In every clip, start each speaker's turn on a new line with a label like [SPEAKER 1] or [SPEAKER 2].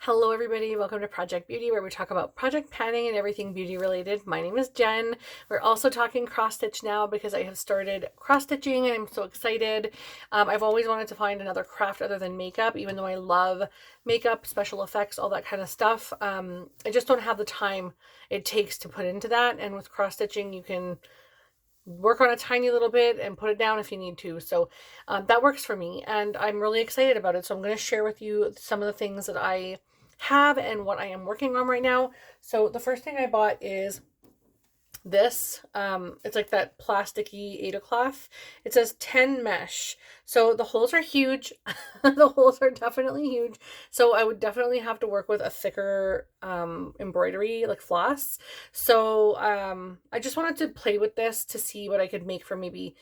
[SPEAKER 1] Hello everybody, welcome to Project Beauty, where we talk about project planning and everything beauty related. My name is Jen. We're also talking cross stitch now because I have started cross stitching and I'm so excited. I've always wanted to find another craft other than makeup, even though I love makeup, special effects, all that kind of stuff. I just don't have the time it takes to put into that, and with cross stitching you can work on a tiny little bit and put it down if you need to. So that works for me and I'm really excited about it. So I'm going to share with you some of the things that I have and what I am working on right now. So the first thing I bought is this. It's like that plasticky Ada cloth. It says 10 mesh. So the holes are huge. The holes are definitely huge. So I would definitely have to work with a thicker embroidery like floss. So I just wanted to play with this to see what I could make for maybe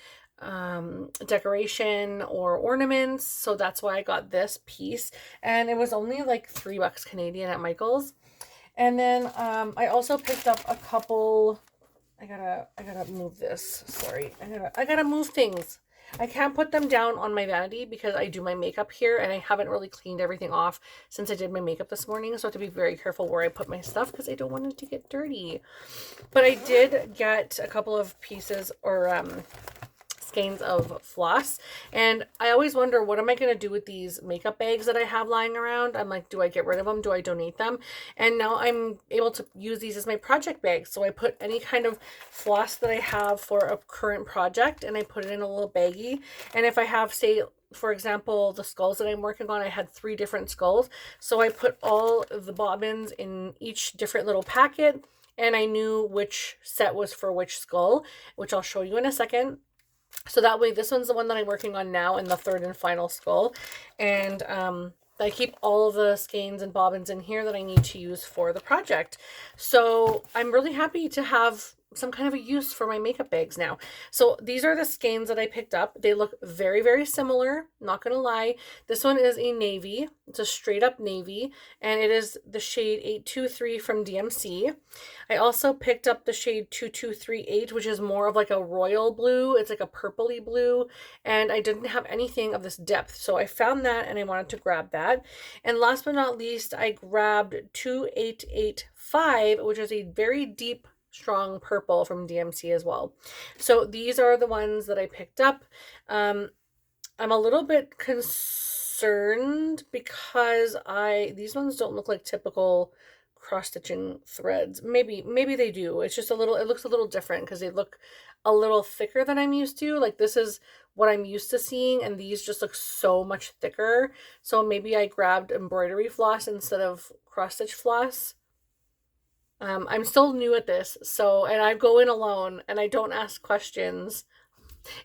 [SPEAKER 1] decoration or ornaments. So that's why I got this piece, and it was only like $3 Canadian at Michael's. And then I also picked up a couple. I gotta move this. Sorry, I gotta move things. I can't put them down on my vanity because I do my makeup here and I haven't really cleaned everything off since I did my makeup this morning. So I have to be very careful where I put my stuff because I don't want it to get dirty. But I did get a couple of pieces or skeins of floss, and I always wonder, what am I going to do with these makeup bags that I have lying around? I'm like, do I get rid of them? Do I donate them? And now I'm able to use these as my project bags. So I put any kind of floss that I have for a current project and I put it in a little baggie. And if I have, say, for example, the skulls that I'm working on, I had 3 different skulls. So I put all of the bobbins in each different little packet, and I knew which set was for which skull, which I'll show you in a second. So that way, this one's the one that I'm working on now in the third and final skull. And I keep all of the skeins and bobbins in here that I need to use for the project. So I'm really happy to have some kind of a use for my makeup bags now. So these are the skeins that I picked up. They look very, very similar, not gonna lie. This one is a navy. It's a straight up navy, and it is the shade 823 from DMC. I also picked up the shade 2238, which is more of like a royal blue. It's like a purpley blue, and I didn't have anything of this depth. So I found that and I wanted to grab that. And last but not least, I grabbed 2885, which is a very deep strong purple from DMC as well. So these are the ones that I picked up. I'm a little bit concerned because these ones don't look like typical cross-stitching threads. Maybe they do. It's just it looks a little different because they look a little thicker than I'm used to. Like, this is what I'm used to seeing, and these just look so much thicker. So maybe I grabbed embroidery floss instead of cross-stitch floss. I'm still new at this, and I go in alone and I don't ask questions.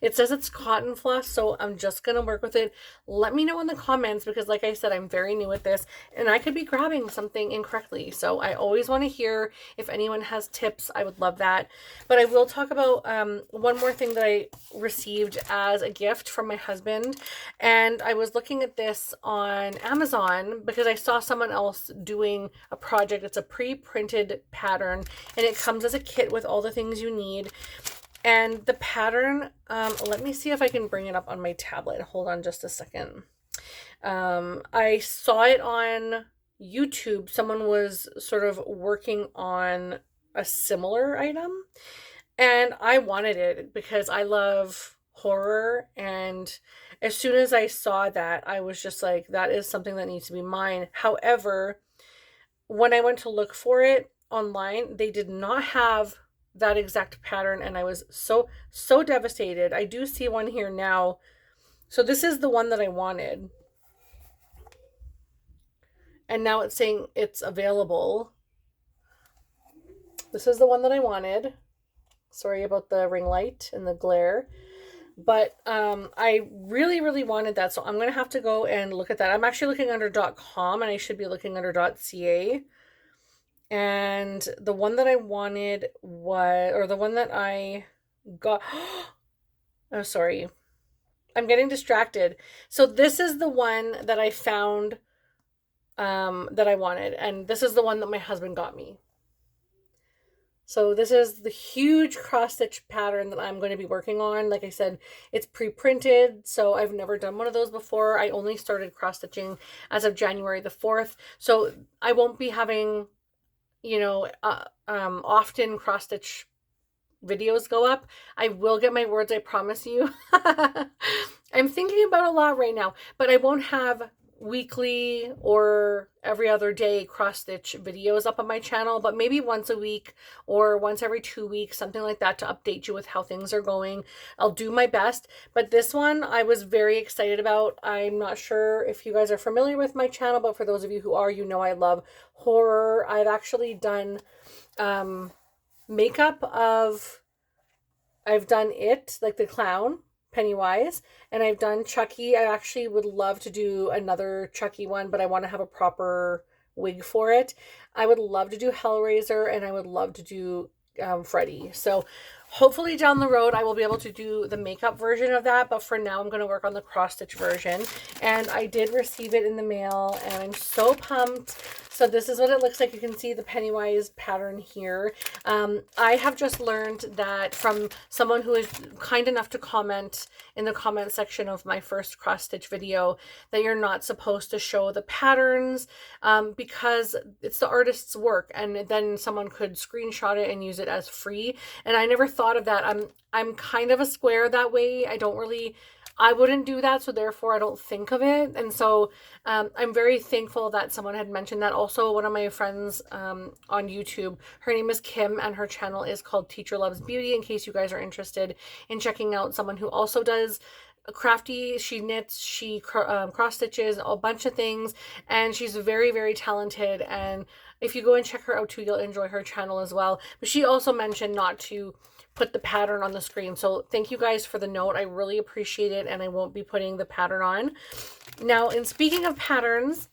[SPEAKER 1] It says it's cotton floss, so I'm just going to work with it. Let me know in the comments because, like I said, I'm very new at this and I could be grabbing something incorrectly. So I always want to hear if anyone has tips. I would love that. But I will talk about one more thing that I received as a gift from my husband. And I was looking at this on Amazon because I saw someone else doing a project. It's a pre-printed pattern and it comes as a kit with all the things you need. And the pattern, let me see if I can bring it up on my tablet. Hold on just a second. I saw it on YouTube. Someone was sort of working on a similar item, and I wanted it because I love horror. And as soon as I saw that, I was just like, that is something that needs to be mine. However, when I went to look for it online, they did not have that exact pattern, and I was so devastated. I do see one here now. So this is the one that I wanted, and now it's saying it's available. This is the one that I wanted. Sorry about the ring light and the glare, but I really wanted that, so I'm gonna have to go and look at that. I'm actually looking under .com and I should be looking under .ca. And the one that I wanted or the one that I got, oh, sorry. I'm getting distracted. So this is the one that I found that I wanted. And this is the one that my husband got me. So this is the huge cross stitch pattern that I'm going to be working on. Like I said, it's pre-printed, so I've never done one of those before. I only started cross stitching as of January the 4th. So I won't be having, you know, often cross stitch videos go up. I will get my words, I promise you. I'm thinking about a lot right now, but I won't have weekly or every other day cross stitch videos up on my channel, but maybe once a week or once every 2 weeks, something like that, to update you with how things are going. I'll do my best, but this one I was very excited about. I'm not sure if you guys are familiar with my channel, but for those of you who are, you know I love horror. I've actually done makeup of, I've done It, like the clown, Pennywise, and I've done Chucky. I actually would love to do another Chucky one, but I want to have a proper wig for it. I would love to do Hellraiser, and I would love to do Freddy. So hopefully down the road I will be able to do the makeup version of that, but for now I'm going to work on the cross stitch version. And I did receive it in the mail, and I'm so pumped. So this is what it looks like. You can see the Pennywise pattern here. I have just learned that from someone who is kind enough to comment in the comment section of my first cross stitch video that you're not supposed to show the patterns because it's the artist's work, and then someone could screenshot it and use it as free. And I never thought of that. I'm kind of a square that way. I wouldn't do that, so therefore I don't think of it. And so I'm very thankful that someone had mentioned that. Also, one of my friends on YouTube, her name is Kim, and her channel is called Teacher Loves Beauty, in case you guys are interested in checking out someone who also does crafty. She knits, she cross stitches, a bunch of things, and she's very, very talented. And if you go and check her out too, you'll enjoy her channel as well. But she also mentioned not to put the pattern on the screen. So thank you guys for the note. I really appreciate it, and I won't be putting the pattern on. Now, in speaking of patterns,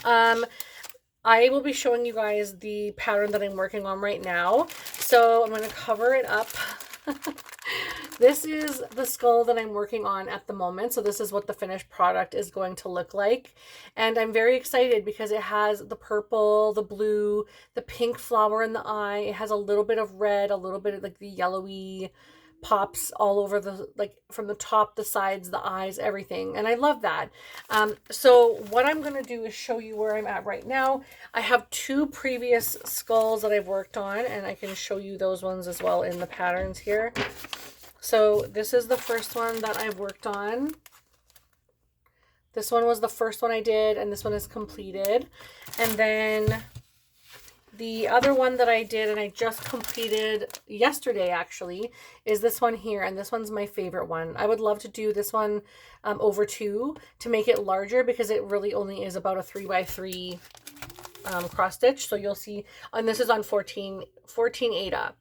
[SPEAKER 1] I will be showing you guys the pattern that I'm working on right now. So I'm going to cover it up. This is the skull that I'm working on at the moment. So this is what the finished product is going to look like. And I'm very excited because it has the purple, the blue, the pink flower in the eye. It has a little bit of red, a little bit of like the yellowy pops all over the, like from the top, the sides, the eyes, everything. And I love that. So what I'm going to do is show you where I'm at right now. I have two previous skulls that I've worked on, and I can show you those ones as well in the patterns here. So this is the first one that I've worked on. This one was the first one I did, and this one is completed. And then the other one that I did, and I just completed yesterday actually, is this one here. And this one's my favorite one. I would love to do this one over 2 to make it larger, because it really only is about a 3x3 cross stitch. So you'll see, and this is on 14 Ada.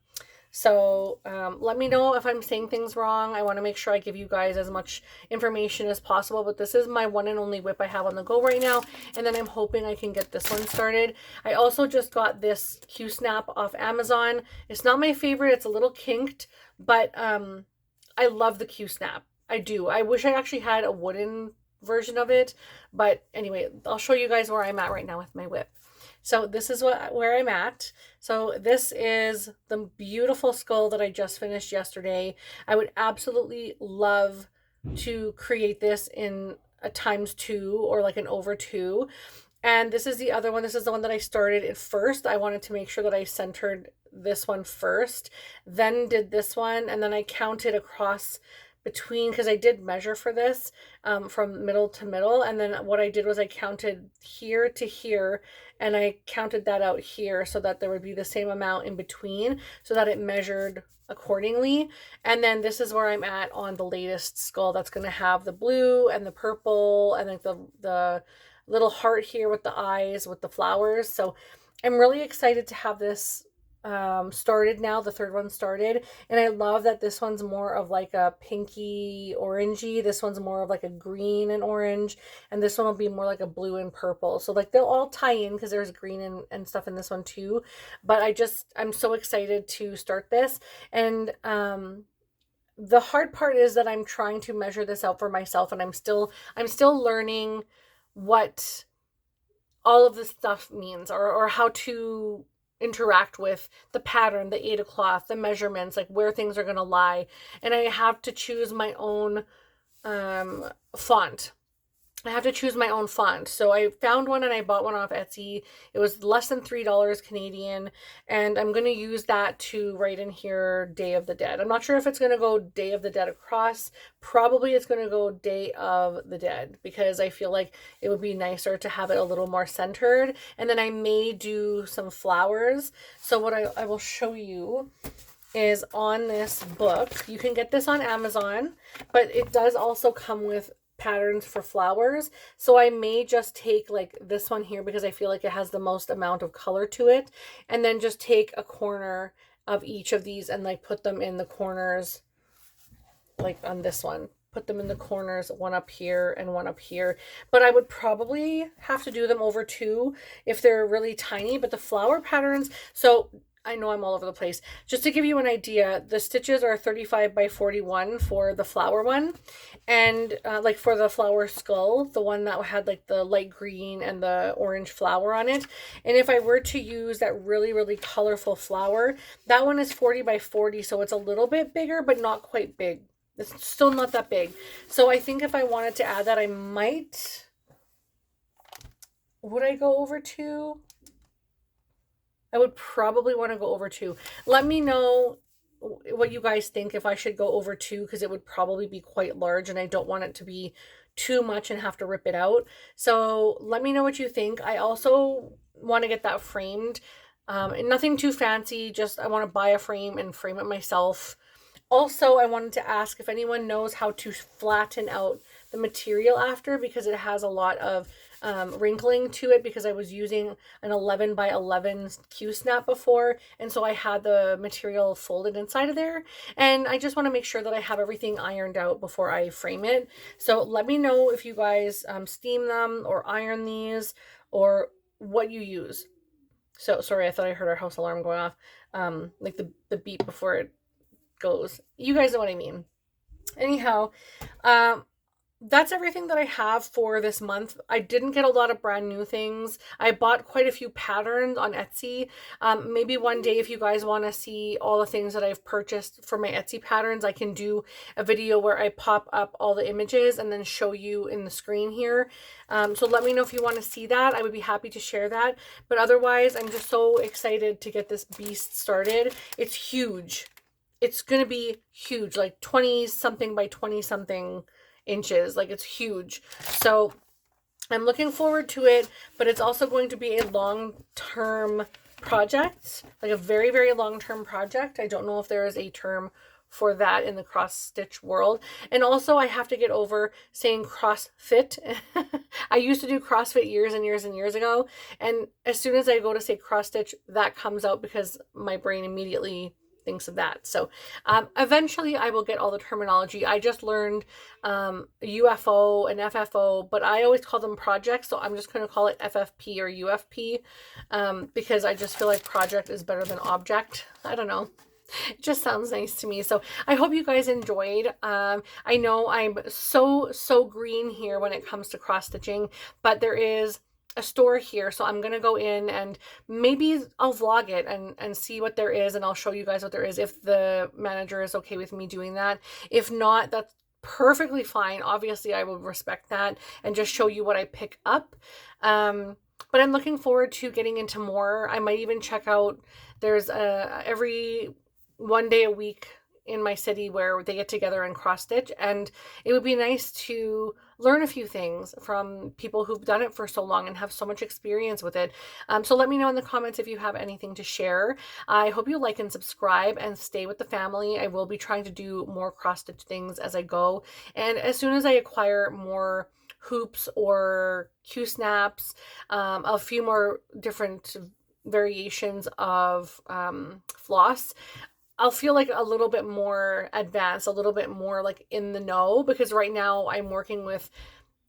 [SPEAKER 1] So let me know if I'm saying things wrong. I want to make sure I give you guys as much information as possible, but this is my one and only WIP I have on the go right now, and then I'm hoping I can get this one started. I also just got this Q-snap off Amazon. It's not my favorite. It's a little kinked, but I love the Q-snap. I do. I wish I actually had a wooden version of it, but anyway, I'll show you guys where I'm at right now with my WIP. So this is where I'm at. So this is the beautiful skull that I just finished yesterday. I would absolutely love to create this in a ×2 or like an over 2. And this is the other one. This is the one that I started at first. I wanted to make sure that I centered this one first, then did this one, and then I counted across between, because I did measure for this from middle to middle, and then what I did was I counted here to here, and I counted that out here so that there would be the same amount in between, so that it measured accordingly. And then this is where I'm at on the latest skull that's going to have the blue and the purple and like the little heart here with the eyes with the flowers. So I'm really excited to have this started now. The third one started, and I love that this one's more of like a pinky orangey, this one's more of like a green and orange, and this one will be more like a blue and purple. So like they'll all tie in because there's green and stuff in this one too. But I'm so excited to start this. And the hard part is that I'm trying to measure this out for myself, and I'm still learning what all of this stuff means, or how to interact with the pattern, the Aida cloth, the measurements, like where things are going to lie. And I have to choose my own font. I have to choose my own font. So I found one and I bought one off Etsy. It was less than $3 Canadian. And I'm going to use that to write in here Day of the Dead. I'm not sure if it's going to go Day of the Dead across. Probably it's going to go Day of the Dead because I feel like it would be nicer to have it a little more centered. And then I may do some flowers. So what I will show you is on this book. You can get this on Amazon, but it does also come with patterns for flowers. So I may just take like this one here because I feel like it has the most amount of color to it, and then just take a corner of each of these and like put them in the corners, like on this one. Put them in the corners, one up here and one up here. But I would probably have to do them over two if they're really tiny. But the flower patterns, so I know I'm all over the place. Just to give you an idea, the stitches are 35 by 41 for the flower one. And like for the flower skull, the one that had like the light green and the orange flower on it. And if I were to use that really, really colorful flower, that one is 40 by 40. So it's a little bit bigger, but not quite big. It's still not that big. So I think if I wanted to add that, I might... Would I go over two? I would probably want to go over two. Let me know what you guys think if I should go over two, because it would probably be quite large and I don't want it to be too much and have to rip it out. So let me know what you think. I also want to get that framed. Nothing too fancy, just I want to buy a frame and frame it myself. Also, I wanted to ask if anyone knows how to flatten out the material after, because it has a lot of wrinkling to it, because I was using an 11 by 11 Q-snap before, and so I had the material folded inside of there, and I just want to make sure that I have everything ironed out before I frame it. So let me know if you guys steam them or iron these or what you use. So sorry, I thought I heard our house alarm going off, like the beep before it goes. You guys know what I mean. Anyhow, that's everything that I have for this month. I didn't get a lot of brand new things. I bought quite a few patterns on Etsy. Maybe one day if you guys want to see all the things that I've purchased for my Etsy patterns, I can do a video where I pop up all the images and then show you in the screen here. So let me know if you want to see that. I would be happy to share that. But otherwise, I'm just so excited to get this beast started. It's huge. It's going to be huge, like 20 something by 20 something inches. Like, it's huge. So I'm looking forward to it, but it's also going to be a long-term project, like a very, very long-term project. I don't know if there is a term for that in the cross stitch world. And also I have to get over saying CrossFit. I used to do CrossFit years and years and years ago, and as soon as I go to say cross stitch, that comes out because my brain immediately thinks of that. So eventually I will get all the terminology. I just learned UFO and FFO, but I always call them projects, so I'm just going to call it FFP or UFP, because I just feel like project is better than object. I don't know. It just sounds nice to me. So I hope you guys enjoyed. I know I'm so green here when it comes to cross stitching, but there is a store here, so I'm gonna go in and maybe I'll vlog it and see what there is, and I'll show you guys what there is if the manager is okay with me doing that. If not, that's perfectly fine. Obviously I will respect that and just show you what I pick up. But I'm looking forward to getting into more. I might even check out, there's every one day a week in my city where they get together and cross stitch, and it would be nice to learn a few things from people who've done it for so long and have so much experience with it. So let me know in the comments if you have anything to share. I hope you like and subscribe and stay with the family. I will be trying to do more cross stitch things as I go, and as soon as I acquire more hoops or Q-snaps, a few more different variations of floss, I'll feel like a little bit more advanced, a little bit more like in the know, because right now I'm working with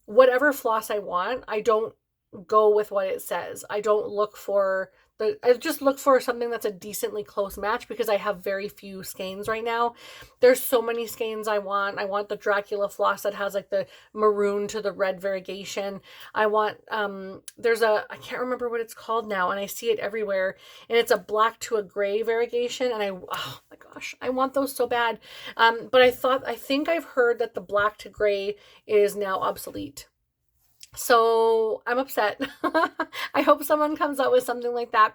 [SPEAKER 1] whatever floss I want. I don't go with what it says. I don't look for I just look for something that's a decently close match because I have very few skeins right now. There's so many skeins I want. I want the Dracula floss that has like the maroon to the red variegation. I want, there's I can't remember what it's called now, and I see it everywhere, and it's a black to a gray variegation, and oh my gosh, I want those so bad. But I think I've heard that the black to gray is now obsolete. So I'm upset. I hope someone comes out with something like that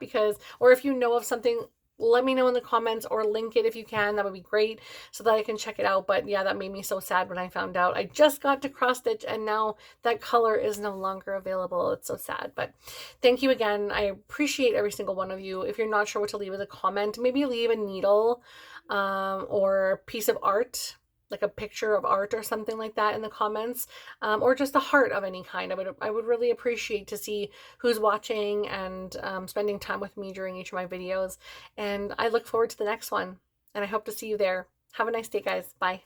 [SPEAKER 1] or if you know of something, let me know in the comments or link it if you can. That would be great so that I can check it out. But yeah, that made me so sad when I found out. I just got to cross stitch and now that color is no longer available. It's so sad. But thank you again. I appreciate every single one of you. If you're not sure what to leave as a comment, maybe leave a needle or piece of art, like a picture of art or something like that in the comments, or just a heart of any kind. I would really appreciate to see who's watching and spending time with me during each of my videos. And I look forward to the next one, and I hope to see you there. Have a nice day, guys. Bye.